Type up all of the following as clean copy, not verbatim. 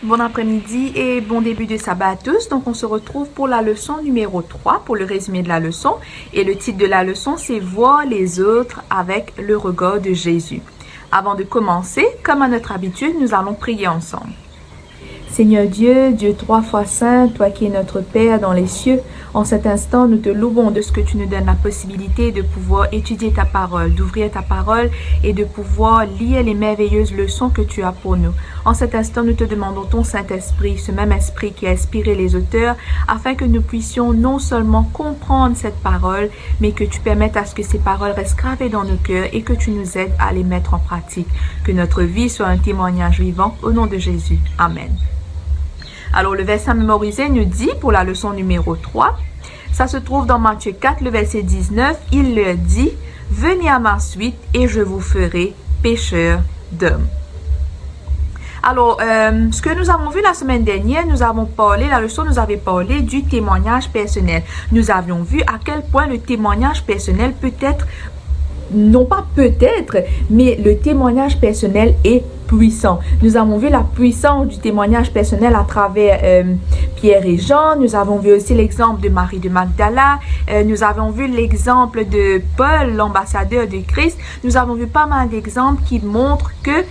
Bon après-midi et bon début de sabbat à tous. Donc, on se retrouve pour la leçon numéro 3, pour le résumé de la leçon. Et le titre de la leçon, c'est « Voir les autres avec le regard de Jésus ». Avant de commencer, comme à notre habitude, nous allons prier ensemble. Seigneur Dieu, Dieu trois fois saint, toi qui es notre Père dans les cieux, en cet instant, nous te louons de ce que tu nous donnes la possibilité de pouvoir étudier ta parole, d'ouvrir ta parole et de pouvoir lire les merveilleuses leçons que tu as pour nous. En cet instant, nous te demandons ton Saint-Esprit, ce même esprit qui a inspiré les auteurs, afin que nous puissions non seulement comprendre cette parole, mais que tu permettes à ce que ces paroles restent gravées dans nos cœurs et que tu nous aides à les mettre en pratique. Que notre vie soit un témoignage vivant au nom de Jésus. Amen. Alors, le verset à mémoriser nous dit, pour la leçon numéro 3, ça se trouve dans Matthieu 4, le verset 19, il leur dit, « Venez à ma suite et je vous ferai pécheurs d'hommes. » Alors, ce que nous avons vu la semaine dernière, la leçon nous avait parlé du témoignage personnel. Nous avions vu à quel point le témoignage personnel peut être, non pas peut-être, mais le témoignage personnel est puissant. Nous avons vu la puissance du témoignage personnel à travers Pierre et Jean. Nous avons vu aussi l'exemple de Marie de Magdala. Nous avons vu l'exemple de Paul, l'ambassadeur de Christ. Nous avons vu pas mal d'exemples qui montrent que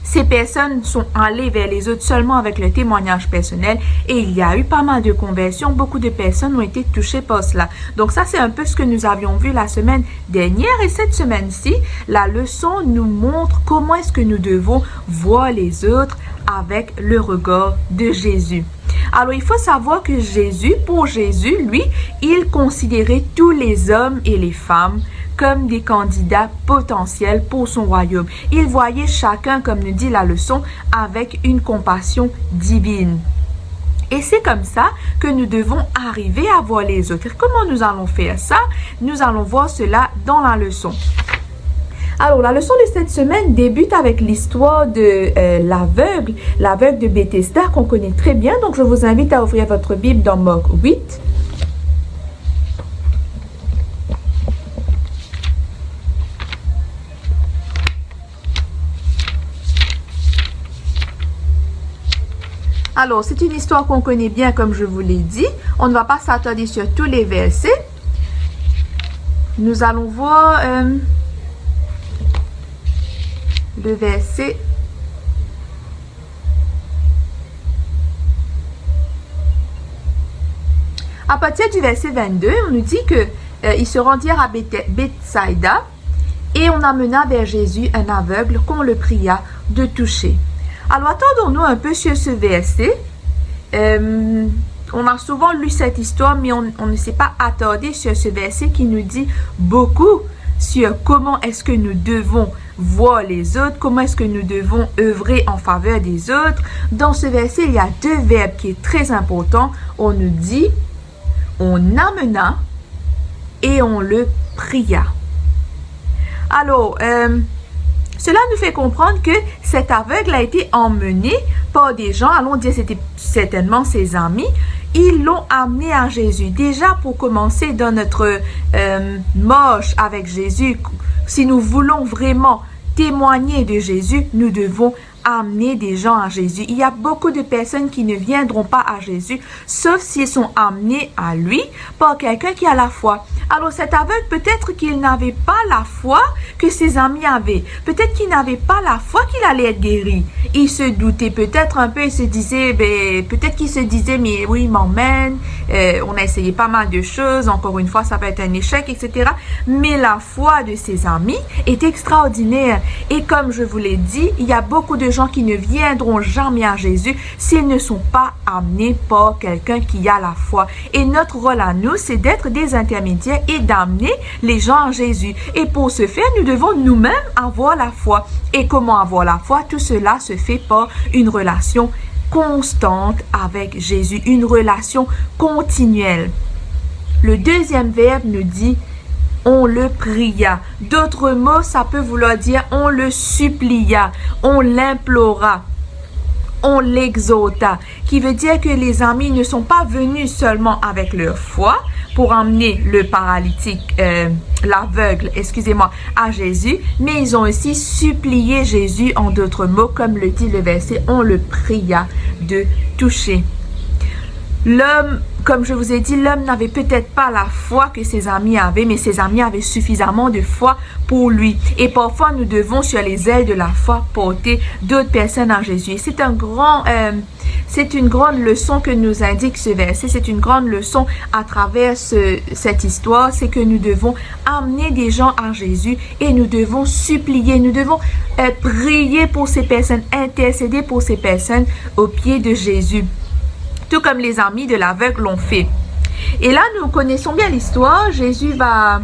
ces personnes sont allées vers les autres seulement avec le témoignage personnel et il y a eu pas mal de conversions. Beaucoup de personnes ont été touchées par cela. Donc ça, c'est un peu ce que nous avions vu la semaine dernière et cette semaine-ci, la leçon nous montre comment est-ce que nous devons voir les autres avec le regard de Jésus. Alors, il faut savoir que pour Jésus, lui, il considérait tous les hommes et les femmes comme des candidats potentiels pour son royaume. Il voyait chacun, comme nous dit la leçon, avec une compassion divine. Et c'est comme ça que nous devons arriver à voir les autres. Comment nous allons faire ça? Nous allons voir cela dans la leçon. Alors, la leçon de cette semaine débute avec l'histoire de l'aveugle de Bethesda qu'on connaît très bien. Donc, je vous invite à ouvrir votre Bible dans Marc 8. Alors, c'est une histoire qu'on connaît bien, comme je vous l'ai dit. On ne va pas s'attarder sur tous les versets. Nous allons voir le verset. À partir du verset 22, on nous dit que ils se rendirent à Bethsaïda et on amena vers Jésus un aveugle qu'on le pria de toucher. Alors, attendons-nous un peu sur ce verset. On a souvent lu cette histoire, mais on ne s'est pas attardé sur ce verset qui nous dit beaucoup sur comment est-ce que nous devons voir les autres, comment est-ce que nous devons œuvrer en faveur des autres. Dans ce verset, il y a deux verbes qui sont très importants. On nous dit, on amena et on le pria. Alors, cela nous fait comprendre que cet aveugle a été emmené par des gens, allons dire c'était certainement ses amis, ils l'ont amené à Jésus. Déjà pour commencer dans notre marche avec Jésus, si nous voulons vraiment témoigner de Jésus, nous devons amener des gens à Jésus. Il y a beaucoup de personnes qui ne viendront pas à Jésus, sauf s'ils sont amenés à lui par quelqu'un qui a la foi. Alors cet aveugle, peut-être qu'il n'avait pas la foi que ses amis avaient. Peut-être qu'il n'avait pas la foi qu'il allait être guéri. Il se doutait peut-être un peu, il se disait, peut-être qu'il se disait, mais oui, il m'emmène, on a essayé pas mal de choses, encore une fois, ça va être un échec, etc. Mais la foi de ses amis est extraordinaire. Et comme je vous l'ai dit, il y a beaucoup de gens qui ne viendront jamais à Jésus s'ils ne sont pas amenés par quelqu'un qui a la foi. Et notre rôle à nous, c'est d'être des intermédiaires et d'amener les gens à Jésus. Et pour ce faire, nous devons nous-mêmes avoir la foi. Et comment avoir la foi? Tout cela se fait par une relation constante avec Jésus, une relation continuelle. Le deuxième verbe nous dit on le pria. D'autres mots, ça peut vouloir dire on le supplia, on l'implora, on l'exhorta, qui veut dire que les amis ne sont pas venus seulement avec leur foi, pour emmener le paralytique, l'aveugle, excusez-moi, à Jésus, mais ils ont aussi supplié Jésus, en d'autres mots, comme le dit le verset, on le pria de toucher. L'homme, comme je vous ai dit, l'homme n'avait peut-être pas la foi que ses amis avaient, mais ses amis avaient suffisamment de foi pour lui. Et parfois, nous devons, sur les ailes de la foi, porter d'autres personnes à Jésus. Et c'est une grande leçon que nous indique ce verset. C'est une grande leçon à travers cette histoire. C'est que nous devons amener des gens à Jésus et nous devons supplier. Nous devons prier pour ces personnes, intercéder pour ces personnes au pied de Jésus. Tout comme les amis de l'aveugle l'ont fait. Et là, nous connaissons bien l'histoire. Jésus va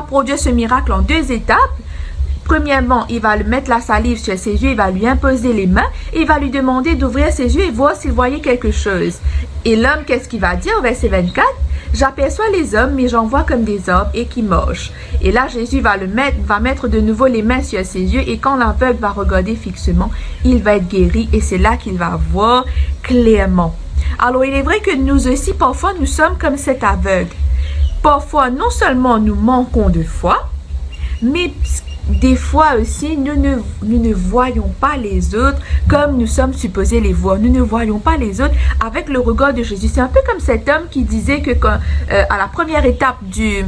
produire ce miracle en 2 étapes. Premièrement, il va lui mettre la salive sur ses yeux, il va lui imposer les mains, et il va lui demander d'ouvrir ses yeux et voir s'il voyait quelque chose. Et l'homme, qu'est-ce qu'il va dire au verset 24? J'aperçois les hommes, mais j'en vois comme des arbres et qui marchent. Et là, Jésus va mettre de nouveau les mains sur ses yeux, et quand l'aveugle va regarder fixement, il va être guéri, et c'est là qu'il va voir clairement. Alors, il est vrai que nous aussi, parfois, nous sommes comme cet aveugle. Parfois, non seulement nous manquons de foi, mais des fois aussi, nous ne voyons pas les autres comme nous sommes supposés les voir. Nous ne voyons pas les autres avec le regard de Jésus. C'est un peu comme cet homme qui disait que à la première étape du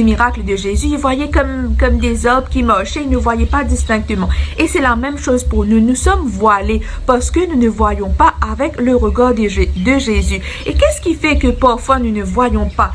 miracle de Jésus, il voyait comme des arbres qui marchaient, il ne voyait pas distinctement. Et c'est la même chose pour nous. Nous sommes voilés parce que nous ne voyons pas avec le regard de Jésus. Et qu'est-ce qui fait que parfois nous ne voyons pas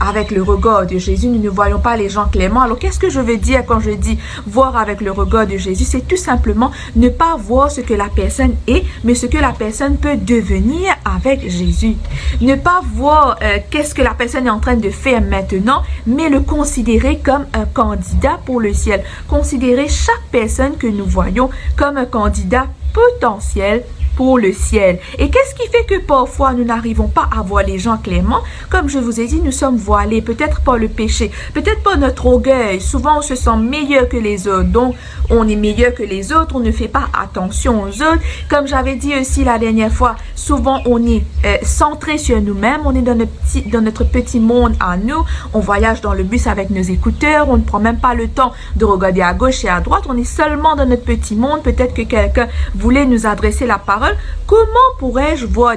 avec le regard de Jésus, nous ne voyons pas les gens clairement? Alors, qu'est-ce que je veux dire quand je dis voir avec le regard de Jésus? C'est tout simplement ne pas voir ce que la personne est, mais ce que la personne peut devenir avec Jésus. Ne pas voir qu'est-ce que la personne est en train de faire maintenant, mais le considérer comme un candidat pour le ciel. Considérer chaque personne que nous voyons comme un candidat potentiel pour le ciel. Et qu'est-ce qui fait que parfois nous n'arrivons pas à voir les gens clairement? Comme je vous ai dit, nous sommes voilés, peut-être par le péché, peut-être par notre orgueil. Souvent, on se sent meilleur que les autres, donc on est meilleur que les autres, on ne fait pas attention aux autres. Comme j'avais dit aussi la dernière fois, souvent on est centré sur nous-mêmes, on est dans notre petit monde à nous, on voyage dans le bus avec nos écouteurs, on ne prend même pas le temps de regarder à gauche et à droite, on est seulement dans notre petit monde. Peut-être que quelqu'un voulait nous adresser la parole. Comment pourrais-je voir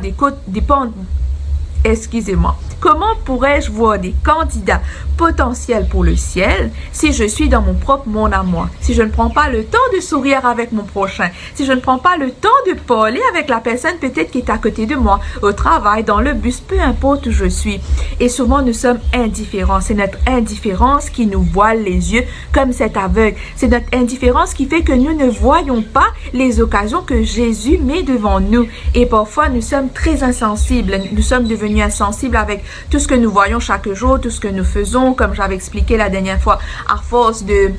Comment pourrais-je voir des candidats potentiels pour le ciel si je suis dans mon propre monde à moi? Si je ne prends pas le temps de sourire avec mon prochain, si je ne prends pas le temps de parler avec la personne peut-être qui est à côté de moi, au travail, dans le bus, peu importe où je suis. Et souvent, nous sommes indifférents. C'est notre indifférence qui nous voile les yeux comme cet aveugle. C'est notre indifférence qui fait que nous ne voyons pas les occasions que Jésus met devant nous. Et parfois, nous sommes très insensibles. Nous sommes devenus insensibles avec tout ce que nous voyons chaque jour, tout ce que nous faisons, comme j'avais expliqué la dernière fois, à force de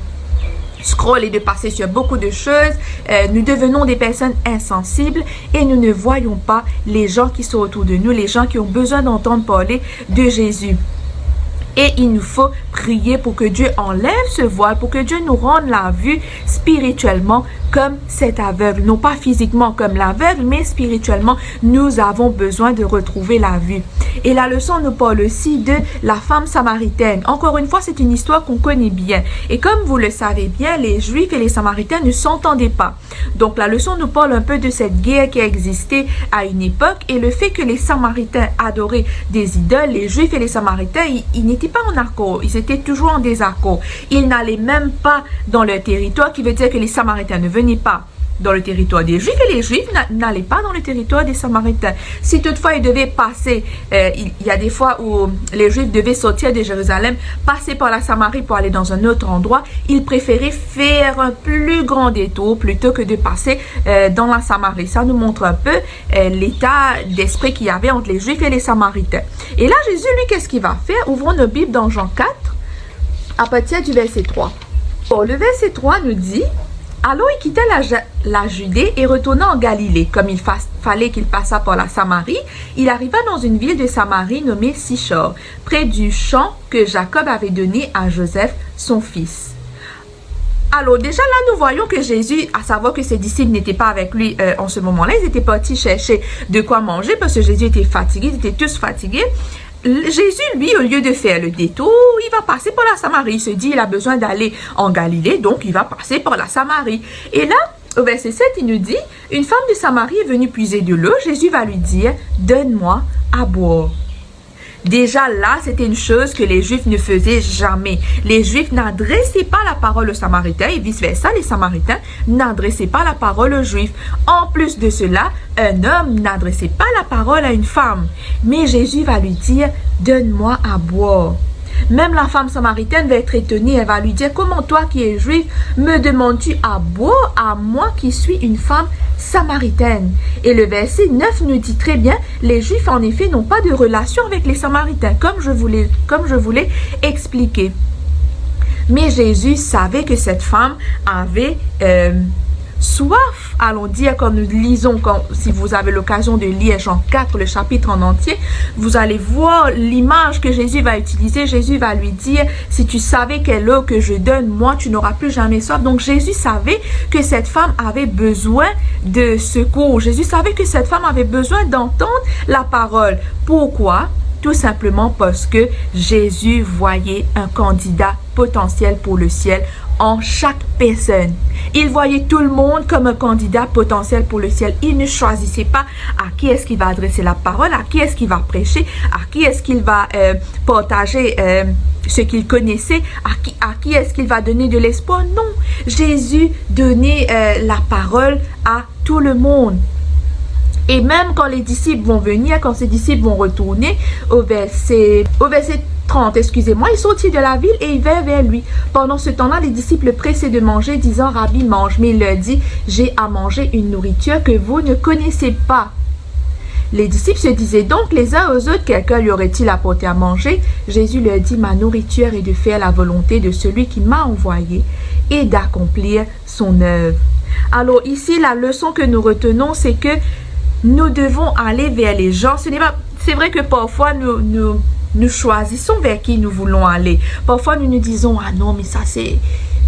scroll et de passer sur beaucoup de choses, nous devenons des personnes insensibles et nous ne voyons pas les gens qui sont autour de nous, les gens qui ont besoin d'entendre parler de Jésus. Et il nous faut prier pour que Dieu enlève ce voile, pour que Dieu nous rende la vue spirituellement comme cet aveugle. Non pas physiquement comme l'aveugle, mais spirituellement, nous avons besoin de retrouver la vue. Et la leçon nous parle aussi de la femme samaritaine. Encore une fois, c'est une histoire qu'on connaît bien. Et comme vous le savez bien, les Juifs et les Samaritains ne s'entendaient pas. Donc la leçon nous parle un peu de cette guerre qui a existé à une époque et le fait que les Samaritains adoraient des idoles, les Juifs et les Samaritains, ils n'étaient pas en accord, ils étaient toujours en désaccord. Ils n'allaient même pas dans leur territoire, qui veut dire que les Samaritains ne venaient pas dans le territoire des Juifs et les Juifs n'allaient pas dans le territoire des Samaritains. Si toutefois ils devaient passer, il y a des fois où les Juifs devaient sortir de Jérusalem, passer par la Samarie pour aller dans un autre endroit, ils préféraient faire un plus grand détour plutôt que de passer dans la Samarie. Ça nous montre un peu l'état d'esprit qu'il y avait entre les Juifs et les Samaritains. Et là, Jésus, lui, qu'est-ce qu'il va faire? Ouvrons nos Bibles dans Jean 4, à partir du verset 3. Bon, le verset 3 nous dit: alors il quitta la Judée et retourna en Galilée. Comme il fallait qu'il passât par la Samarie, il arriva dans une ville de Samarie nommée Sichor, près du champ que Jacob avait donné à Joseph, son fils. Alors déjà là, nous voyons que Jésus, à savoir que ses disciples n'étaient pas avec lui en ce moment-là, ils étaient partis chercher de quoi manger parce que Jésus était fatigué, ils étaient tous fatigués. Jésus, lui, au lieu de faire le détour, il va passer par la Samarie. Il se dit, il a besoin d'aller en Galilée, donc il va passer par la Samarie. Et là, au verset 7, il nous dit, une femme de Samarie est venue puiser de l'eau. Jésus va lui dire, donne-moi à boire. Déjà là, c'était une chose que les Juifs ne faisaient jamais. Les Juifs n'adressaient pas la parole aux Samaritains et vice-versa, les Samaritains n'adressaient pas la parole aux Juifs. En plus de cela, un homme n'adressait pas la parole à une femme. Mais Jésus va lui dire, donne-moi à boire. Même la femme samaritaine va être étonnée, elle va lui dire, comment toi qui es juif, me demandes-tu à boire à moi qui suis une femme samaritaine? Et le verset 9 nous dit très bien, les juifs en effet n'ont pas de relation avec les samaritains, comme je vous l'ai expliqué. Mais Jésus savait que cette femme avait soif, allons dire, comme nous lisons, si vous avez l'occasion de lire Jean 4, le chapitre en entier, vous allez voir l'image que Jésus va utiliser. Jésus va lui dire, si tu savais quelle eau que je donne, moi, tu n'auras plus jamais soif. Donc Jésus savait que cette femme avait besoin de secours. Jésus savait que cette femme avait besoin d'entendre la parole. Pourquoi? Tout simplement parce que Jésus voyait un candidat potentiel pour le ciel en chaque personne. Il voyait tout le monde comme un candidat potentiel pour le ciel. Il ne choisissait pas à qui est-ce qu'il va adresser la parole, à qui est-ce qu'il va prêcher, à qui est-ce qu'il va partager ce qu'il connaissait, à qui est-ce qu'il va donner de l'espoir. Non, Jésus donnait la parole à tout le monde. Et même quand les disciples vont venir, quand ces disciples vont retourner au verset 30, excusez-moi, ils sortent de la ville et ils vinrent vers lui. Pendant ce temps-là, les disciples pressaient de manger, disant, Rabbi, mange. Mais il leur dit, j'ai à manger une nourriture que vous ne connaissez pas. Les disciples se disaient donc les uns aux autres, quelqu'un lui aurait-il apporté à manger? Jésus leur dit, ma nourriture est de faire la volonté de celui qui m'a envoyé et d'accomplir son œuvre. Alors ici, la leçon que nous retenons, c'est que nous devons aller vers les gens. C'est vrai que parfois nous choisissons vers qui nous voulons aller. Parfois nous nous disons, ah non, mais ça c'est...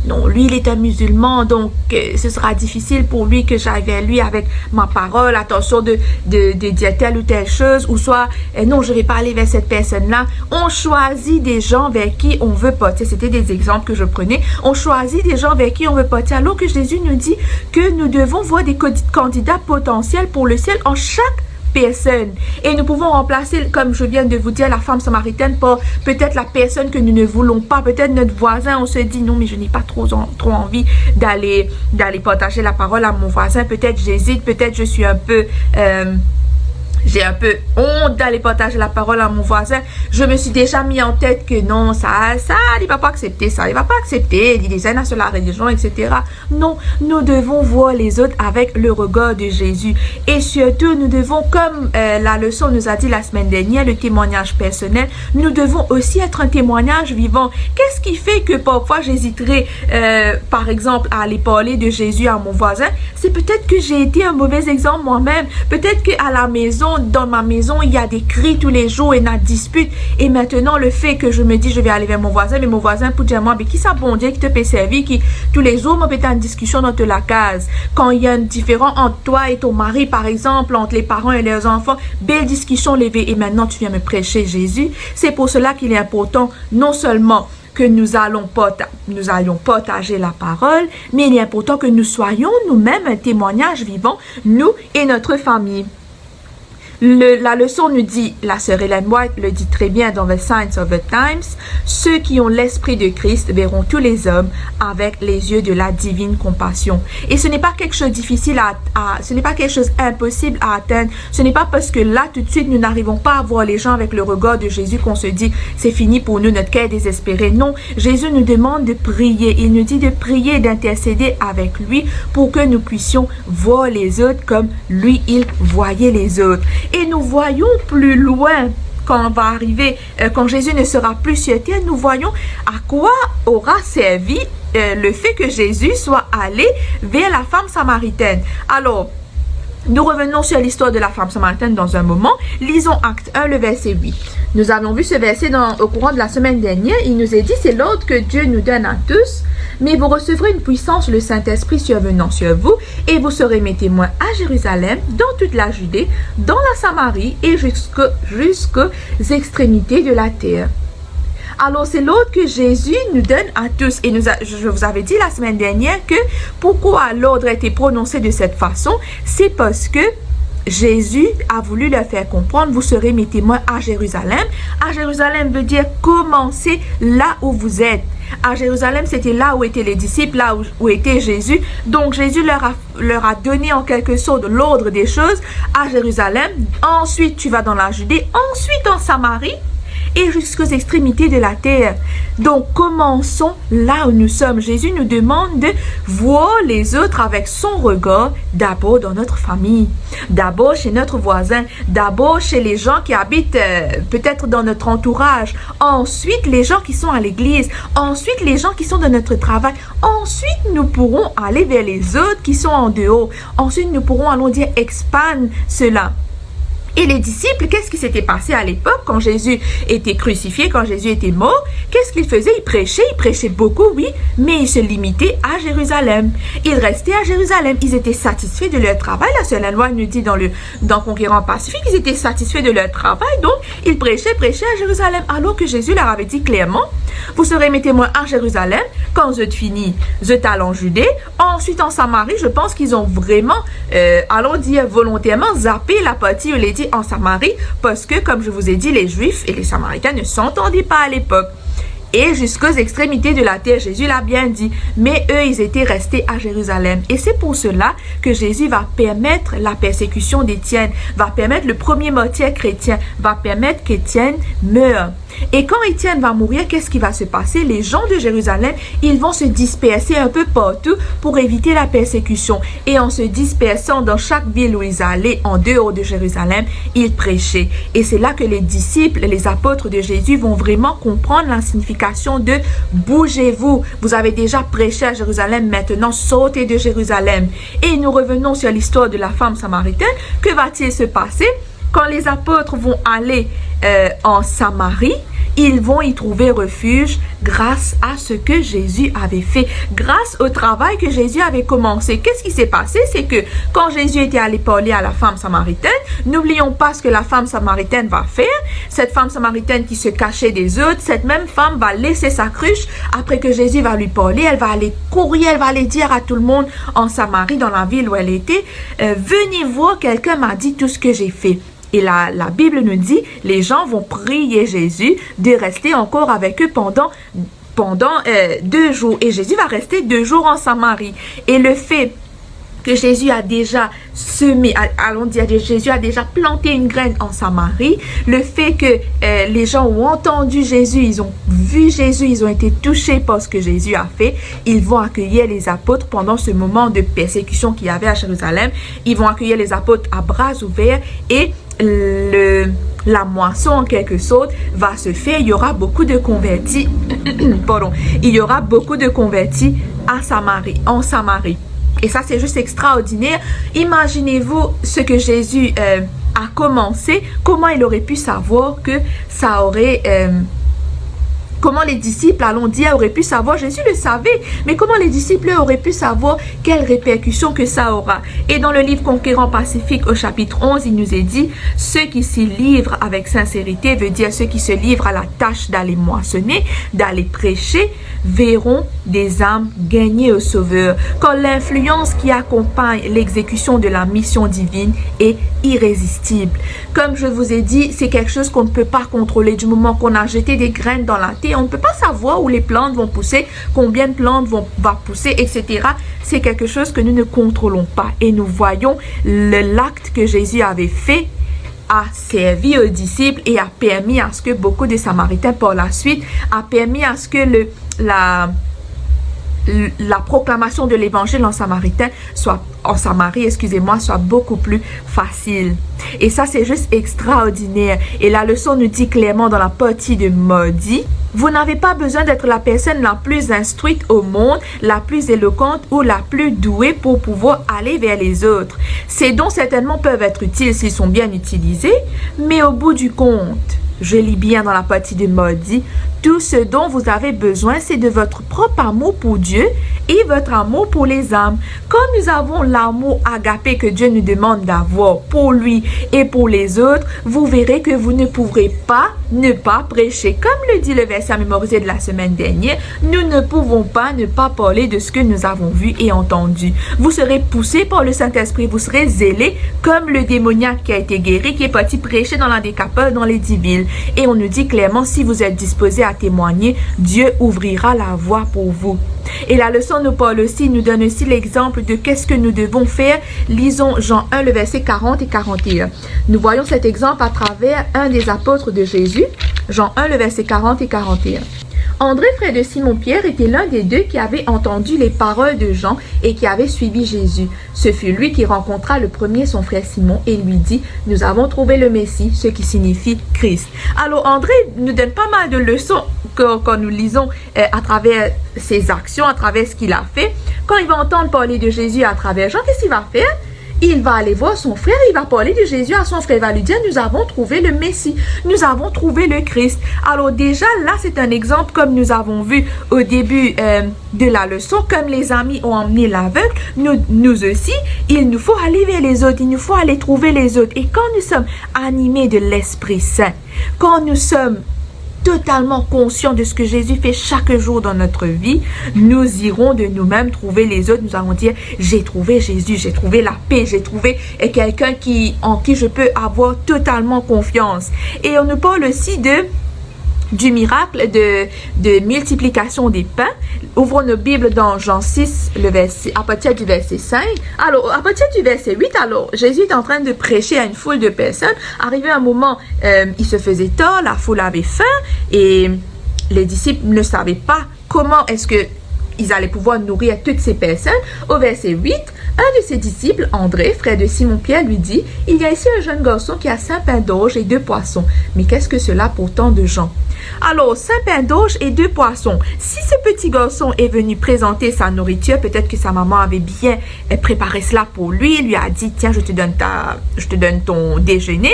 Non, lui il est un musulman, donc ce sera difficile pour lui que j'aille vers lui avec ma parole, attention de dire telle ou telle chose, ou soit non, je ne vais pas aller vers cette personne-là. On choisit des gens vers qui on veut partir. C'était des exemples que je prenais. On choisit des gens vers qui on veut partir, alors que Jésus nous dit que nous devons voir des candidats potentiels pour le ciel en chaque personne. Et nous pouvons remplacer, comme je viens de vous dire, la femme samaritaine par peut-être la personne que nous ne voulons pas, peut-être notre voisin. On se dit non, mais je n'ai pas trop envie d'aller partager la parole à mon voisin. Peut-être j'hésite, peut-être je suis un peu j'ai un peu honte d'aller partager la parole à mon voisin. Je me suis déjà mis en tête que non, ça, il va pas accepter ça, il va pas accepter, il est à sur la religion, etc. Non, nous devons voir les autres avec le regard de Jésus. Et surtout, nous devons, comme la leçon nous a dit la semaine dernière, le témoignage personnel, nous devons aussi être un témoignage vivant. Qu'est-ce qui fait que parfois j'hésiterai, par exemple, à aller parler de Jésus à mon voisin? C'est peut-être que j'ai été un mauvais exemple moi-même. Peut-être qu'à la maison, dans ma maison, il y a des cris tous les jours et une dispute. Et maintenant, le fait que je me dis, je vais aller vers mon voisin, mais mon voisin peut dire, moi, mais qui ça bon Dieu qui te peut servir, qui tous les jours, me peut une discussion dans la case. Quand il y a un différent entre toi et ton mari, par exemple, entre les parents et leurs enfants, belle discussion levée. Et maintenant, tu viens me prêcher Jésus. C'est pour cela qu'il est important, non seulement que nous allions partager la parole, mais il est important que nous soyons nous-mêmes un témoignage vivant, nous et notre famille. La leçon nous dit, la sœur Ellen White le dit très bien dans The Signs of the Times, ceux qui ont l'esprit de Christ verront tous les hommes avec les yeux de la divine compassion. Et ce n'est pas quelque chose de difficile ce n'est pas quelque chose d'impossible à atteindre. Ce n'est pas parce que là, tout de suite, nous n'arrivons pas à voir les gens avec le regard de Jésus qu'on se dit, c'est fini pour nous, notre cœur est désespéré. Non, Jésus nous demande de prier. Il nous dit de prier et d'intercéder avec lui pour que nous puissions voir les autres comme lui, il voyait les autres. Et nous voyons plus loin quand on va arriver, quand Jésus ne sera plus sur terre, nous voyons à quoi aura servi le fait que Jésus soit allé vers la femme samaritaine. Alors, Nous revenons sur l'histoire de la femme samaritaine dans un moment. Lisons Acte 1, le verset 8. Nous avons vu ce verset au courant de la semaine dernière. Il nous est dit, c'est l'ordre que Dieu nous donne à tous, mais vous recevrez une puissance, le Saint-Esprit survenant sur vous, et vous serez mes témoins à Jérusalem, dans toute la Judée, dans la Samarie et jusqu'aux extrémités de la terre. Alors, c'est l'ordre que Jésus nous donne à tous. Et je vous avais dit la semaine dernière que pourquoi l'ordre a été prononcé de cette façon, c'est parce que Jésus a voulu leur faire comprendre, vous serez mes témoins à Jérusalem. À Jérusalem veut dire commencez là où vous êtes. À Jérusalem, c'était là où étaient les disciples, là où était Jésus. Donc, Jésus leur a donné en quelque sorte l'ordre des choses à Jérusalem. Ensuite, tu vas dans la Judée. Ensuite, en Samarie. Et jusqu'aux extrémités de la terre. Donc, commençons là où nous sommes. Jésus nous demande de voir les autres avec son regard, d'abord dans notre famille, d'abord chez notre voisin, d'abord chez les gens qui habitent peut-être dans notre entourage, ensuite les gens qui sont à l'église, ensuite les gens qui sont dans notre travail, ensuite nous pourrons aller vers les autres qui sont en dehors, ensuite nous pourrons, allons dire, expandre cela. Et les disciples, qu'est-ce qui s'était passé à l'époque quand Jésus était crucifié, quand Jésus était mort? Qu'est-ce qu'ils faisaient? Ils prêchaient beaucoup, oui, mais ils se limitaient à Jérusalem. Ils restaient à Jérusalem. Ils étaient satisfaits de leur travail. La Sœur Lanois nous dit dans Conquérant Pacifique, ils étaient satisfaits de leur travail. Donc, ils prêchaient à Jérusalem. Alors que Jésus leur avait dit clairement, vous serez mes témoins à Jérusalem. Quand vous êtes finis, vous êtes allés en Judée. Ensuite, en Samarie, je pense qu'ils ont vraiment, allons dire volontairement, zappé la partie où il est dit en Samarie, parce que, comme je vous ai dit, les Juifs et les Samaritains ne s'entendaient pas à l'époque. Et jusqu'aux extrémités de la terre, Jésus l'a bien dit. Mais eux, ils étaient restés à Jérusalem. Et c'est pour cela que Jésus va permettre la persécution d'Étienne, va permettre le premier martyr chrétien, va permettre qu'Étienne meure. Et quand Étienne va mourir, qu'est-ce qui va se passer? Les gens de Jérusalem, ils vont se disperser un peu partout pour éviter la persécution. Et en se dispersant dans chaque ville où ils allaient, en dehors de Jérusalem, ils prêchaient. Et c'est là que les disciples, les apôtres de Jésus vont vraiment comprendre la signification de « bougez-vous ». Vous avez déjà prêché à Jérusalem, maintenant sortez de Jérusalem. Et nous revenons sur l'histoire de la femme samaritaine. Que va-t-il se passer? Quand les apôtres vont aller en Samarie, ils vont y trouver refuge grâce à ce que Jésus avait fait, grâce au travail que Jésus avait commencé. Qu'est-ce qui s'est passé? C'est que quand Jésus était allé parler à la femme samaritaine, n'oublions pas ce que la femme samaritaine va faire. Cette femme samaritaine qui se cachait des autres, cette même femme va laisser sa cruche après que Jésus va lui parler. Elle va aller courir, elle va aller dire à tout le monde en Samarie, dans la ville où elle était, venez voir, quelqu'un m'a dit tout ce que j'ai fait. Et la Bible nous dit, les gens vont prier Jésus de rester encore avec eux pendant 2 jours. Et Jésus va rester 2 jours en Samarie. Et le fait que Jésus a déjà semé, allons dire, Jésus a déjà planté une graine en Samarie, le fait que les gens ont entendu Jésus, ils ont vu Jésus, ils ont été touchés par ce que Jésus a fait, ils vont accueillir les apôtres pendant ce moment de persécution qu'il y avait à Jérusalem. Ils vont accueillir les apôtres à bras ouverts et la moisson en quelque sorte va se faire. Il y aura beaucoup de convertis il y aura beaucoup de convertis en Samarie. Et ça, c'est juste extraordinaire. Imaginez-vous ce que Jésus a commencé. Comment il aurait pu savoir que ça aurait... comment les disciples, allons dire, auraient pu savoir? Jésus le savait, mais comment les disciples auraient pu savoir quelles répercussions que ça aura? Et dans le livre Conquérant Pacifique, au chapitre 11, il nous est dit, ceux qui s'y livrent avec sincérité, veut dire ceux qui se livrent à la tâche d'aller moissonner, d'aller prêcher, verront des âmes gagnées au Sauveur. Quand l'influence qui accompagne l'exécution de la mission divine est irrésistible. Comme je vous ai dit, c'est quelque chose qu'on ne peut pas contrôler. Du moment qu'on a jeté des graines dans la terre, on ne peut pas savoir où les plantes vont pousser, combien de plantes vont pousser, etc. C'est quelque chose que nous ne contrôlons pas. Et nous voyons l'acte que Jésus avait fait a servi aux disciples et a permis à ce que beaucoup de Samaritains par la suite, a permis à ce que la proclamation de l'évangile en Samarie, soit beaucoup plus facile. Et ça, c'est juste extraordinaire. Et la leçon nous dit clairement dans la partie de mardi Vous n'avez pas besoin d'être la personne la plus instruite au monde, la plus éloquente ou la plus douée pour pouvoir aller vers les autres. Ces dons certainement peuvent être utiles s'ils sont bien utilisés, mais au bout du compte, je lis bien dans la partie de Maudit, tout ce dont vous avez besoin, c'est de votre propre amour pour Dieu et votre amour pour les âmes. Quand nous avons l'amour agapé que Dieu nous demande d'avoir pour lui et pour les autres, vous verrez que vous ne pourrez pas ne pas prêcher. Comme le dit le verset à mémoriser de la semaine dernière, nous ne pouvons pas ne pas parler de ce que nous avons vu et entendu. Vous serez poussé par le Saint-Esprit, vous serez zélé comme le démoniaque qui a été guéri, qui est parti prêcher dans la Décapole, dans les 10 villes. Et on nous dit clairement, si vous êtes disposé à témoigner, Dieu ouvrira la voie pour vous. Et la leçon nous parle aussi, nous donne aussi l'exemple de qu'est-ce que nous devons faire. Lisons Jean 1, le verset 40 et 41. Nous voyons cet exemple à travers un des apôtres de Jésus, Jean 1, le verset 40 et 41. André, frère de Simon-Pierre, était l'un des deux qui avait entendu les paroles de Jean et qui avait suivi Jésus. Ce fut lui qui rencontra le premier son frère Simon et lui dit, « Nous avons trouvé le Messie », ce qui signifie Christ. Alors André nous donne pas mal de leçons quand nous lisons à travers ses actions, à travers ce qu'il a fait. Quand il va entendre parler de Jésus à travers Jean, qu'est-ce qu'il va faire? Il va aller voir son frère, il va parler de Jésus à son frère, il va lui dire, nous avons trouvé le Messie, nous avons trouvé le Christ. Alors déjà, là, c'est un exemple comme nous avons vu au début de la leçon, comme les amis ont emmené l'aveugle, nous aussi, il nous faut aller vers les autres, il nous faut aller trouver les autres. Et quand nous sommes animés de l'Esprit Saint, quand nous sommes totalement conscients de ce que Jésus fait chaque jour dans notre vie, nous irons de nous-mêmes trouver les autres. Nous allons dire, j'ai trouvé Jésus, j'ai trouvé la paix, j'ai trouvé quelqu'un en qui je peux avoir totalement confiance. Et on nous parle aussi du miracle de multiplication des pains. Ouvrons nos Bibles dans Jean 6, à partir du verset 5. Alors, à partir du verset 8, alors, Jésus est en train de prêcher à une foule de personnes. Arrivé un moment, il se faisait tard, la foule avait faim et les disciples ne savaient pas comment est-ce que ils allaient pouvoir nourrir toutes ces personnes. Au verset 8, un de ses disciples, André, frère de Simon-Pierre, lui dit, « Il y a ici un jeune garçon qui a 5 pains d'orge et 2 poissons. Mais qu'est-ce que cela pour tant de gens? » Alors, 5 pains d'orge et 2 poissons. Si ce petit garçon est venu présenter sa nourriture, peut-être que sa maman avait bien préparé cela pour lui, lui a dit, tiens, je te donne ton déjeuner,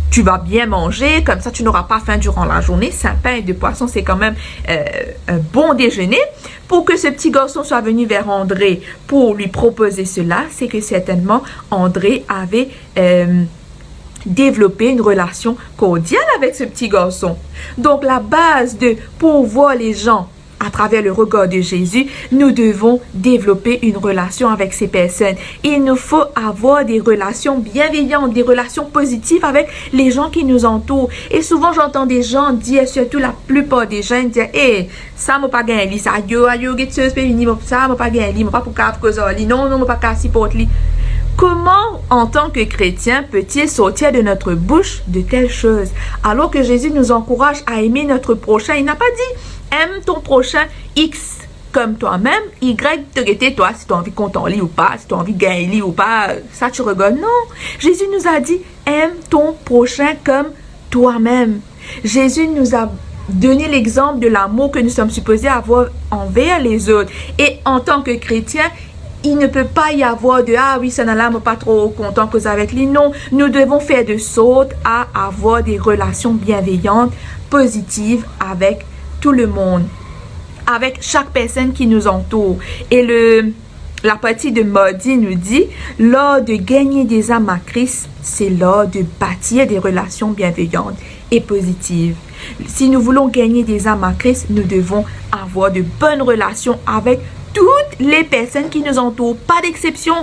tu vas bien manger, comme ça tu n'auras pas faim durant la journée. 5 pains et 2 poissons, c'est quand même un bon déjeuner. Pour que ce petit garçon soit venu vers André pour lui proposer cela, c'est que certainement André avait développer une relation cordiale avec ce petit garçon. Donc la base pour voir les gens à travers le regard de Jésus, nous devons développer une relation avec ces personnes. Il nous faut avoir des relations bienveillantes, des relations positives avec les gens qui nous entourent. Et souvent, j'entends des gens dire, surtout la plupart des gens dire, hey, ça m'a pas gagné, ça m'a pas gagné, m'a pas pour non, m'a pas qu'à supporter. Comment, en tant que chrétien, peut-il sortir de notre bouche de telles choses? Alors que Jésus nous encourage à aimer notre prochain. Il n'a pas dit, aime ton prochain X comme toi-même, Y te guetter toi, si tu as envie qu'on t'en lit ou pas, si tu as envie de gagner ou pas, ça tu regardes. Non, Jésus nous a dit, aime ton prochain comme toi-même. Jésus nous a donné l'exemple de l'amour que nous sommes supposés avoir envers les autres. Et en tant que chrétien, il ne peut pas y avoir de « Ah oui, ça n'a l'air pas trop content cause avec lui ». Non, nous devons faire de sorte à avoir des relations bienveillantes, positives avec tout le monde, avec chaque personne qui nous entoure. Et la partie de Maudit nous dit « Lors de gagner des âmes à Christ, c'est lors de bâtir des relations bienveillantes et positives. » Si nous voulons gagner des âmes à Christ, nous devons avoir de bonnes relations avec toutes les personnes qui nous entourent, pas d'exception.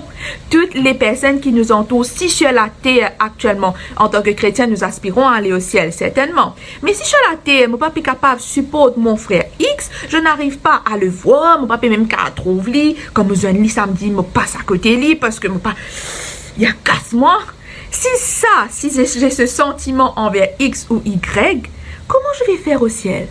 Toutes les personnes qui nous entourent, si sur la terre actuellement, en tant que chrétien, nous aspirons à aller au ciel, certainement. Mais si sur la terre, mon papa est capable de supporter mon frère X, je n'arrive pas à le voir, mon papa même qu'à trouver, comme besoin de lui samedi, me passe à côté de lui, parce que mon papa, il y a casse-moi. Si j'ai ce sentiment envers X ou Y, comment je vais faire au ciel?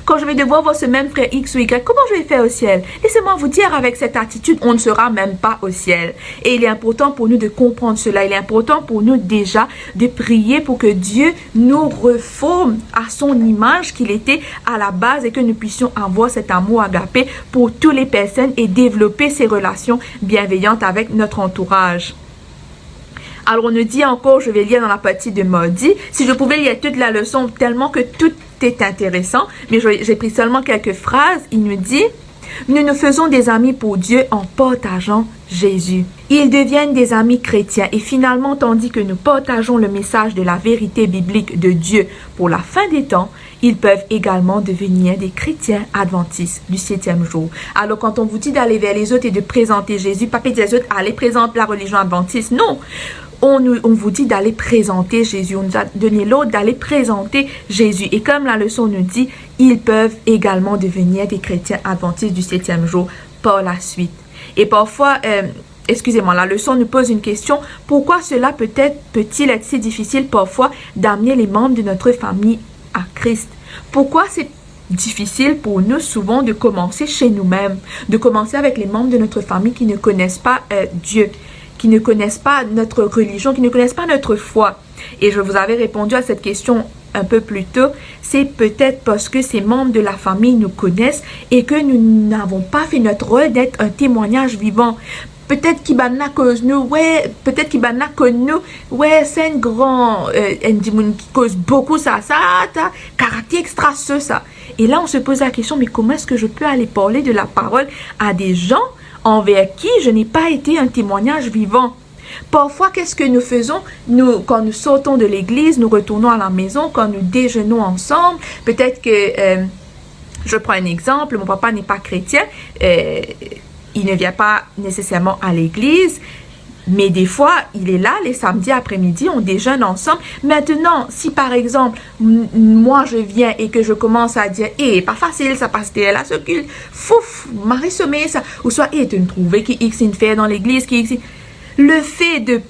Quand je vais devoir voir ce même frère X ou Y, comment je vais faire au ciel? Laissez-moi vous dire, avec cette attitude, on ne sera même pas au ciel. Et il est important pour nous de comprendre cela. Il est important pour nous déjà de prier pour que Dieu nous reforme à son image qu'il était à la base et que nous puissions avoir cet amour agapé pour toutes les personnes et développer ces relations bienveillantes avec notre entourage. Alors on nous dit encore, je vais lire dans la partie de mardi, si je pouvais lire toute la leçon tellement que tout est intéressant, mais j'ai pris seulement quelques phrases. Il nous dit, nous nous faisons des amis pour Dieu en partageant Jésus. Ils deviennent des amis chrétiens et finalement, tandis que nous partageons le message de la vérité biblique de Dieu pour la fin des temps, ils peuvent également devenir des chrétiens adventistes du 7e jour. Alors quand on vous dit d'aller vers les autres et de présenter Jésus, pas dire aux autres, allez présenter la religion adventiste, non. On vous dit d'aller présenter Jésus. On nous a donné l'ordre d'aller présenter Jésus. Et comme la leçon nous dit, ils peuvent également devenir des chrétiens adventistes du 7e jour par la suite. Et parfois, excusez-moi, la leçon nous pose une question. Pourquoi cela peut-il être si difficile parfois d'amener les membres de notre famille à Christ? Pourquoi c'est difficile pour nous souvent de commencer chez nous-mêmes, de commencer avec les membres de notre famille qui ne connaissent pas Dieu, qui ne connaissent pas notre religion, qui ne connaissent pas notre foi? Et je vous avais répondu à cette question un peu plus tôt. C'est peut-être parce que ces membres de la famille nous connaissent et que nous n'avons pas fait notre rôle d'être un témoignage vivant. Peut-être qu'il va n'a cause nous, ouais, peut-être qu'il va n'a que nous, ouais, c'est un grand, qui cause beaucoup ça, caractère extra ça. Et là, on se pose la question, mais comment est-ce que je peux aller parler de la parole à des gens envers qui je n'ai pas été un témoignage vivant? Parfois, qu'est-ce que nous faisons? Quand nous sortons de l'église, nous retournons à la maison, quand nous déjeunons ensemble, peut-être que, je prends un exemple, mon papa n'est pas chrétien, il ne vient pas nécessairement à l'église, mais des fois, il est là les samedis après-midi, on déjeune ensemble. Maintenant, si par exemple, moi je viens et que je commence à dire, pas facile ça passe là, ce qu'il fouf, Marie sommeil ça, ou soit, tu ne trouvais qui X une fait dans l'église, qui X. Le fait de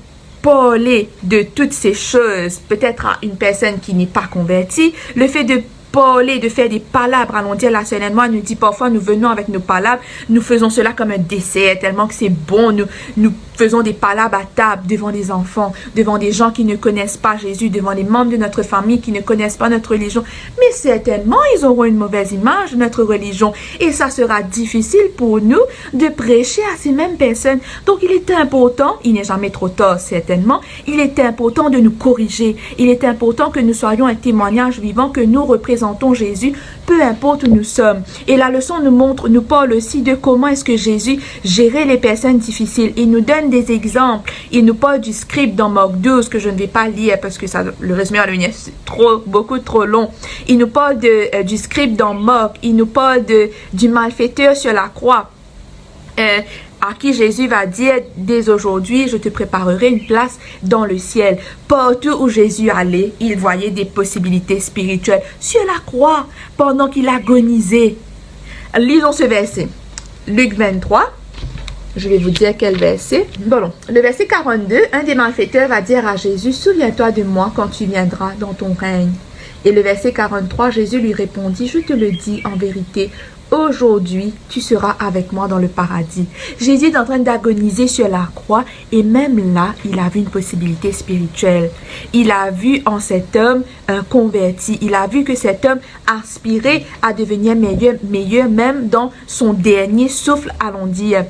parler de toutes ces choses, peut-être à une personne qui n'est pas convertie, le fait de parler, de faire des palabres, allons dire, la sœur et moi nous dit parfois, nous venons avec nos palabres, nous faisons cela comme un dessert, tellement que c'est bon, nous faisons des palabres à table devant des enfants, devant des gens qui ne connaissent pas Jésus, devant les membres de notre famille qui ne connaissent pas notre religion. Mais certainement, ils auront une mauvaise image de notre religion et ça sera difficile pour nous de prêcher à ces mêmes personnes. Donc, il est important, il n'est jamais trop tard certainement, il est important de nous corriger. Il est important que nous soyons un témoignage vivant, que nous représentons Jésus, peu importe où nous sommes. Et la leçon nous parle aussi de comment est-ce que Jésus gérait les personnes difficiles. Il nous donne des exemples. Il nous parle du scribe dans Marc 12 que je ne vais pas lire parce que le résumé va devenir beaucoup trop long. Il nous parle du scribe dans Marc. Il nous parle du malfaiteur sur la croix. À qui Jésus va dire, dès aujourd'hui, je te préparerai une place dans le ciel. Partout où Jésus allait, il voyait des possibilités spirituelles. Sur la croix, pendant qu'il agonisait. Lisons ce verset. Luc 23. Je vais vous dire quel verset. Bon, le verset 42, un des malfaiteurs va dire à Jésus, souviens-toi de moi quand tu viendras dans ton règne. Et le verset 43, Jésus lui répondit, je te le dis en vérité, aujourd'hui, tu seras avec moi dans le paradis. Jésus est en train d'agoniser sur la croix et même là, il a vu une possibilité spirituelle. Il a vu en cet homme un converti. Il a vu que cet homme aspirait à devenir meilleur même dans son dernier souffle, allons dire.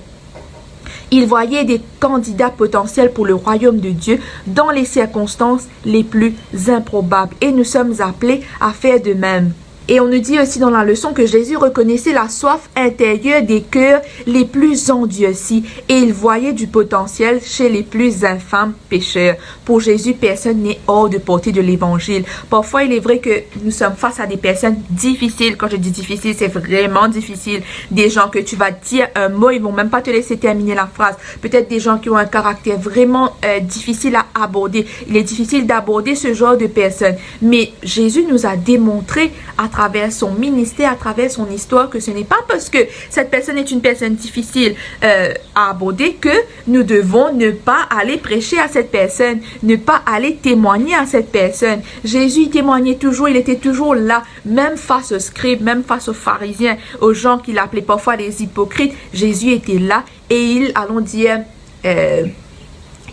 Il voyait des candidats potentiels pour le royaume de Dieu dans les circonstances les plus improbables. Et nous sommes appelés à faire de même. Et on nous dit aussi dans la leçon que Jésus reconnaissait la soif intérieure des cœurs les plus endurcis et il voyait du potentiel chez les plus infâmes pécheurs. Pour Jésus, personne n'est hors de portée de l'évangile. Parfois, il est vrai que nous sommes face à des personnes difficiles. Quand je dis difficile, c'est vraiment difficile. Des gens que tu vas dire un mot, ils vont même pas te laisser terminer la phrase. Peut-être des gens qui ont un caractère vraiment difficile à aborder. Il est difficile d'aborder ce genre de personnes. Mais Jésus nous a démontré à travers son ministère, à travers son histoire, que ce n'est pas parce que cette personne est une personne difficile à aborder que nous devons ne pas aller prêcher à cette personne, ne pas aller témoigner à cette personne. Jésus témoignait toujours, il était toujours là, même face aux scribes, même face aux pharisiens, aux gens qu'il appelait parfois les hypocrites. Jésus était là et il, allons dire,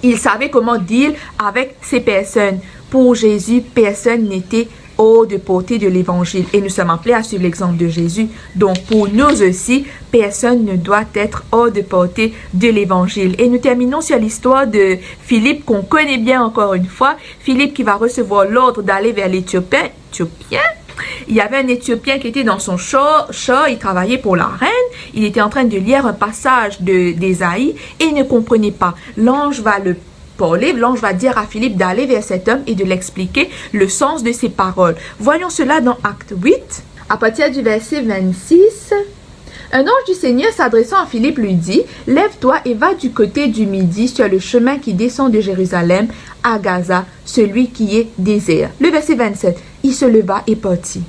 il savait comment deal avec ces personnes. Pour Jésus, personne n'était hors de portée de l'évangile. Et nous sommes appelés à suivre l'exemple de Jésus. Donc, pour nous aussi, personne ne doit être hors de portée de l'évangile. Et nous terminons sur l'histoire de Philippe, qu'on connaît bien encore une fois. Philippe qui va recevoir l'ordre d'aller vers l'Éthiopien. Il y avait un Éthiopien qui était dans son char, il travaillait pour la reine. Il était en train de lire un passage d'Ésaïe et il ne comprenait pas. L'ange va le parler, l'ange va dire à Philippe d'aller vers cet homme et de l'expliquer le sens de ses paroles. Voyons cela dans Acte 8, à partir du verset 26. Un ange du Seigneur s'adressant à Philippe lui dit, « Lève-toi et va du côté du midi sur le chemin qui descend de Jérusalem à Gaza, celui qui est désert. » Le verset 27, il se leva et partit.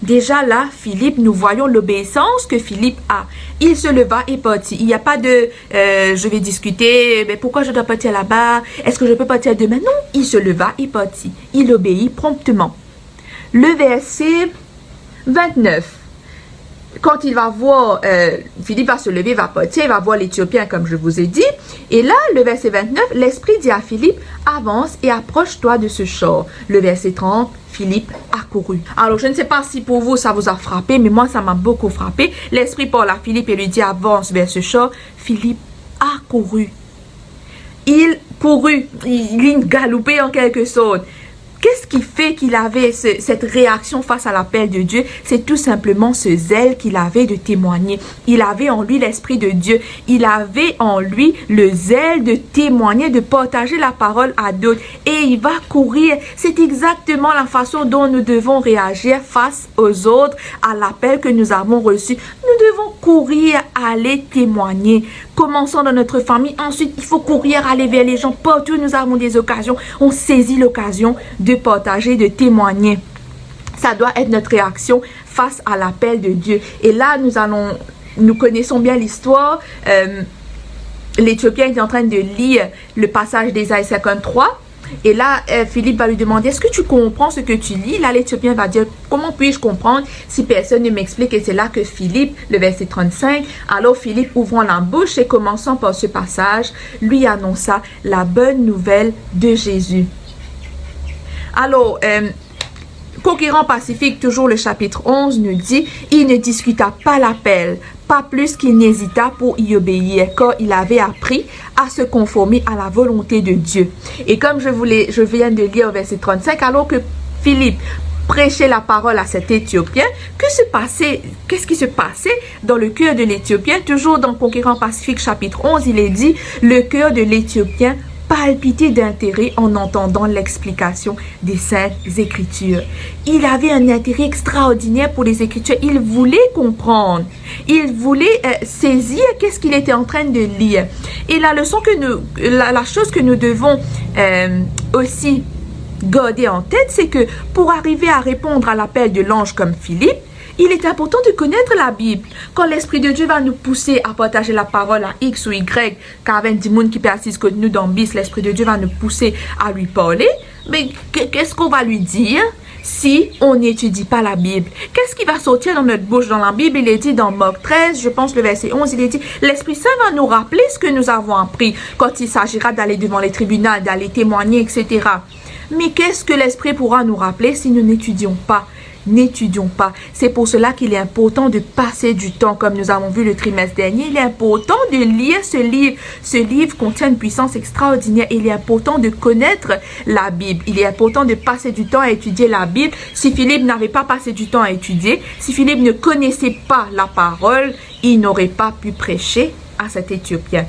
Déjà là, Philippe, nous voyons l'obéissance que Philippe a. Il se leva et partit. Il n'y a pas de je vais discuter, mais pourquoi je dois partir là-bas? Est-ce que je peux partir demain? Non, il se leva et partit. Il obéit promptement. Le verset 29. Quand il va voir, Philippe va se lever, va partir, il va voir l'Éthiopien comme je vous ai dit. Et là, le verset 29, l'Esprit dit à Philippe, avance et approche-toi de ce char. Le verset 30, Philippe accourut. Alors, je ne sais pas si pour vous ça vous a frappé, mais moi ça m'a beaucoup frappé. L'Esprit parle à Philippe et lui dit, avance vers ce char. Philippe accourut. Il courut, il galopait en quelque sorte. Qu'est-ce qui fait qu'il avait cette réaction face à l'appel de Dieu? C'est tout simplement ce zèle qu'il avait de témoigner. Il avait en lui l'Esprit de Dieu. Il avait en lui le zèle de témoigner, de partager la parole à d'autres. Et il va courir. C'est exactement la façon dont nous devons réagir face aux autres, à l'appel que nous avons reçu. Nous devons courir, aller témoigner. Commençons dans notre famille. Ensuite, il faut courir, aller vers les gens. Partout où nous avons des occasions, on saisit l'occasion de partager, de témoigner. Ça doit être notre réaction face à l'appel de Dieu. Et là, nous connaissons bien l'histoire. L'Éthiopien est en train de lire le passage d'Ésaïe 53. Et là, Philippe va lui demander, est-ce que tu comprends ce que tu lis? Là, l'Éthiopien va dire, comment puis-je comprendre si personne ne m'explique? Et c'est là que Philippe, le verset 35, alors Philippe, ouvrant la bouche et commençant par ce passage, lui annonça la bonne nouvelle de Jésus. Alors, Conquérant Pacifique, toujours le chapitre 11, nous dit, il ne discuta pas l'appel, pas plus qu'il n'hésita pour y obéir, car il avait appris à se conformer à la volonté de Dieu. Et comme je viens de lire au verset 35, alors que Philippe prêchait la parole à cet Éthiopien, qu'est-ce qui se passait dans le cœur de l'Éthiopien? Toujours dans Conquérant Pacifique, chapitre 11, il est dit, le cœur de l'Éthiopien palpitait d'intérêt en entendant l'explication des Saintes Écritures. Il avait un intérêt extraordinaire pour les Écritures. Il voulait comprendre. Il voulait saisir qu'est-ce qu'il était en train de lire. Et la chose que nous devons aussi garder en tête, c'est que pour arriver à répondre à l'appel de l'ange comme Philippe, il est important de connaître la Bible. Quand l'Esprit de Dieu va nous pousser à partager la parole à X ou Y, car avec des gens qui persistent que nous dans BIS, l'Esprit de Dieu va nous pousser à lui parler, mais qu'est-ce qu'on va lui dire si on n'étudie pas la Bible? Qu'est-ce qui va sortir dans notre bouche? Dans la Bible, il est dit dans Marc 13, je pense le verset 11, il est dit, l'Esprit Saint va nous rappeler ce que nous avons appris quand il s'agira d'aller devant les tribunaux, d'aller témoigner, etc. Mais qu'est-ce que l'Esprit pourra nous rappeler si nous n'étudions pas? N'étudions pas. C'est pour cela qu'il est important de passer du temps, comme nous avons vu le trimestre dernier. Il est important de lire ce livre. Ce livre contient une puissance extraordinaire. Il est important de connaître la Bible. Il est important de passer du temps à étudier la Bible. Si Philippe n'avait pas passé du temps à étudier, si Philippe ne connaissait pas la parole, il n'aurait pas pu prêcher à cet Éthiopien.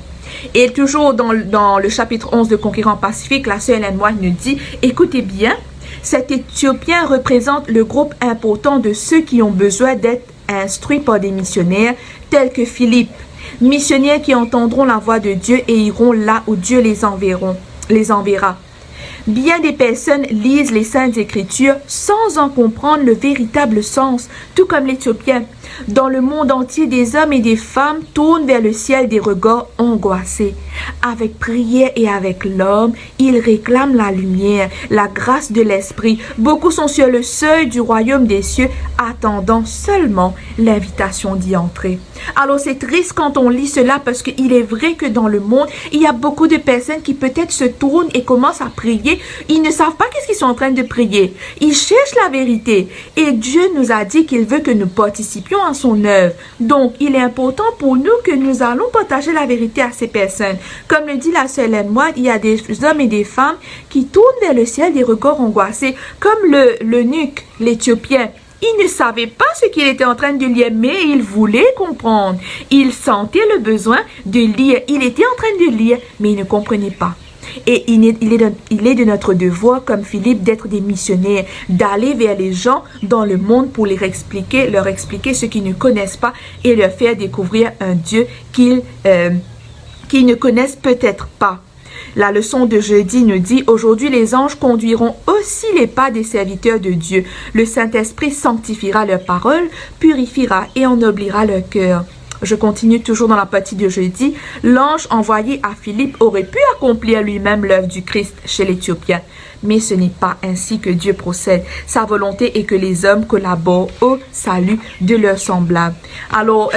Et toujours dans le chapitre 11 de Conquérant Pacifique, la sœur Ellen White nous dit, écoutez bien, cet Éthiopien représente le groupe important de ceux qui ont besoin d'être instruits par des missionnaires tels que Philippe. Missionnaires qui entendront la voix de Dieu et iront là où Dieu les enverra. Bien des personnes lisent les Saintes Écritures sans en comprendre le véritable sens, tout comme l'Éthiopien. Dans le monde entier, des hommes et des femmes tournent vers le ciel des regards angoissés. Avec prière et avec l'homme, ils réclament la lumière, la grâce de l'Esprit. Beaucoup sont sur le seuil du royaume des cieux, attendant seulement l'invitation d'y entrer. Alors c'est triste quand on lit cela parce qu'il est vrai que dans le monde, il y a beaucoup de personnes qui peut-être se tournent et commencent à prier. Ils ne savent pas qu'est-ce qu'ils sont en train de prier. Ils cherchent la vérité. Et Dieu nous a dit qu'il veut que nous participions à son œuvre. Donc, il est important pour nous que nous allons partager la vérité à ces personnes. Comme le dit la sœur Moine, il y a des hommes et des femmes qui tournent vers le ciel des regards angoissés, comme l'eunuque, l'Éthiopien. Il ne savait pas ce qu'il était en train de lire, mais il voulait comprendre. Il sentait le besoin de lire. Il était en train de lire, mais il ne comprenait pas. Et il est de notre devoir, comme Philippe, d'être des missionnaires, d'aller vers les gens dans le monde pour leur expliquer ce qu'ils ne connaissent pas et leur faire découvrir un Dieu qu'ils ne connaissent peut-être pas. La leçon de jeudi nous dit, aujourd'hui les anges conduiront aussi les pas des serviteurs de Dieu. Le Saint-Esprit sanctifiera leurs paroles, purifiera et ennoblira leur cœur. Je continue toujours dans la partie de jeudi. L'ange envoyé à Philippe aurait pu accomplir lui-même l'œuvre du Christ chez l'Éthiopien. Mais ce n'est pas ainsi que Dieu procède. Sa volonté est que les hommes collaborent au salut de leurs semblables. Alors,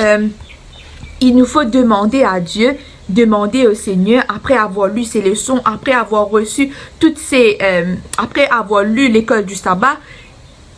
il nous faut demander à Dieu, demander au Seigneur, après avoir lu ces leçons, après avoir reçu après avoir lu l'école du sabbat.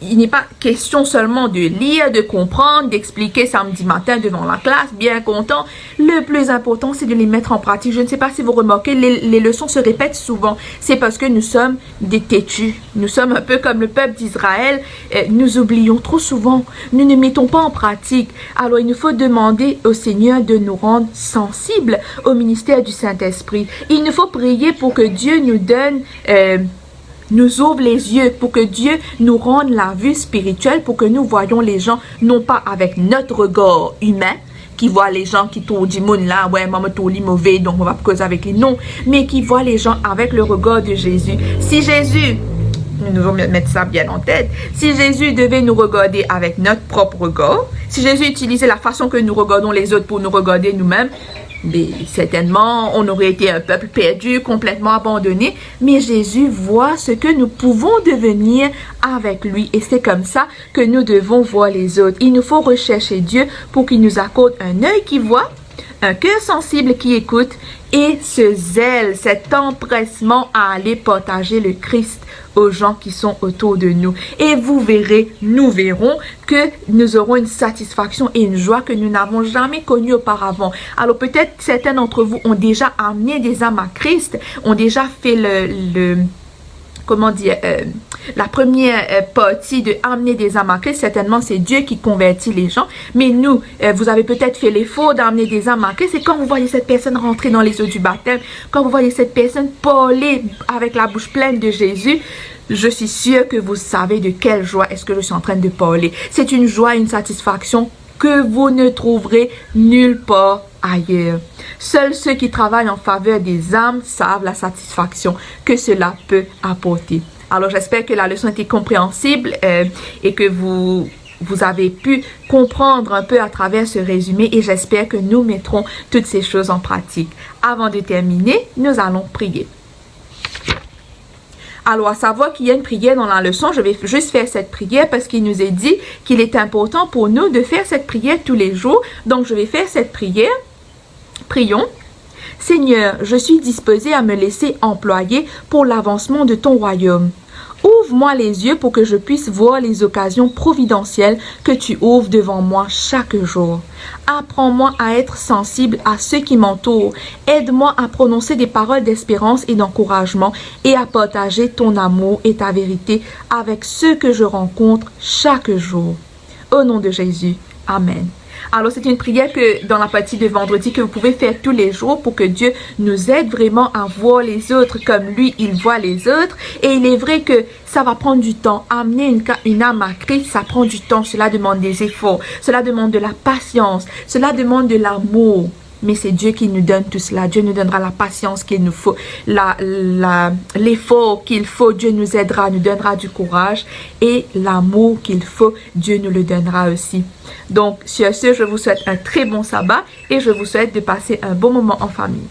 Il n'est pas question seulement de lire, de comprendre, d'expliquer samedi matin devant la classe, bien content. Le plus important, c'est de les mettre en pratique. Je ne sais pas si vous remarquez, les leçons se répètent souvent. C'est parce que nous sommes des têtus. Nous sommes un peu comme le peuple d'Israël. Nous oublions trop souvent. Nous ne mettons pas en pratique. Alors, il nous faut demander au Seigneur de nous rendre sensibles au ministère du Saint-Esprit. Il nous faut prier pour que Dieu nous donne... nous ouvre les yeux, pour que Dieu nous rende la vue spirituelle, pour que nous voyons les gens, non pas avec notre regard humain, qui voit les gens qui tournent du monde là, ouais, maman tourne mauvais, donc on va causer avec les non, mais qui voit les gens avec le regard de Jésus. Si Jésus, nous devons mettre ça bien en tête, si Jésus devait nous regarder avec notre propre regard, si Jésus utilisait la façon que nous regardons les autres pour nous regarder nous-mêmes, mais certainement, on aurait été un peuple perdu, complètement abandonné. Mais Jésus voit ce que nous pouvons devenir avec lui. Et c'est comme ça que nous devons voir les autres. Il nous faut rechercher Dieu pour qu'il nous accorde un œil qui voit, un cœur sensible qui écoute et ce zèle, cet empressement à aller partager le Christ aux gens qui sont autour de nous. Et vous verrez, nous verrons que nous aurons une satisfaction et une joie que nous n'avons jamais connue auparavant. Alors peut-être certains d'entre vous ont déjà amené des âmes à Christ, ont déjà fait la première partie de amener des âmes à Christ. Certainement, c'est Dieu qui convertit les gens. Mais nous, vous avez peut-être fait l'effort d'amener des âmes à Christ. Et quand vous voyez cette personne rentrer dans les eaux du baptême, quand vous voyez cette personne parler avec la bouche pleine de Jésus, je suis sûre que vous savez de quelle joie est-ce que je suis en train de parler. C'est une joie, une satisfaction que vous ne trouverez nulle part ailleurs. Seuls ceux qui travaillent en faveur des âmes savent la satisfaction que cela peut apporter. Alors j'espère que la leçon était compréhensible et que vous avez pu comprendre un peu à travers ce résumé et j'espère que nous mettrons toutes ces choses en pratique. Avant de terminer, nous allons prier. Alors, à savoir qu'il y a une prière dans la leçon, je vais juste faire cette prière parce qu'il nous est dit qu'il est important pour nous de faire cette prière tous les jours. Donc, je vais faire cette prière. Prions. Seigneur, je suis disposé à me laisser employer pour l'avancement de ton royaume. Ouvre-moi les yeux pour que je puisse voir les occasions providentielles que tu ouvres devant moi chaque jour. Apprends-moi à être sensible à ceux qui m'entourent. Aide-moi à prononcer des paroles d'espérance et d'encouragement et à partager ton amour et ta vérité avec ceux que je rencontre chaque jour. Au nom de Jésus. Amen. Alors, c'est une prière que dans la partie de vendredi que vous pouvez faire tous les jours pour que Dieu nous aide vraiment à voir les autres comme lui, il voit les autres. Et il est vrai que ça va prendre du temps. Amener une âme à Christ, ça prend du temps. Cela demande des efforts. Cela demande de la patience. Cela demande de l'amour. mais c'est Dieu qui nous donne tout cela. Dieu nous donnera la patience qu'il nous faut, l'effort qu'il faut. Dieu nous aidera, nous donnera du courage et l'amour qu'il faut. Dieu nous le donnera aussi. Donc, sur ce, je vous souhaite un très bon sabbat et je vous souhaite de passer un bon moment en famille.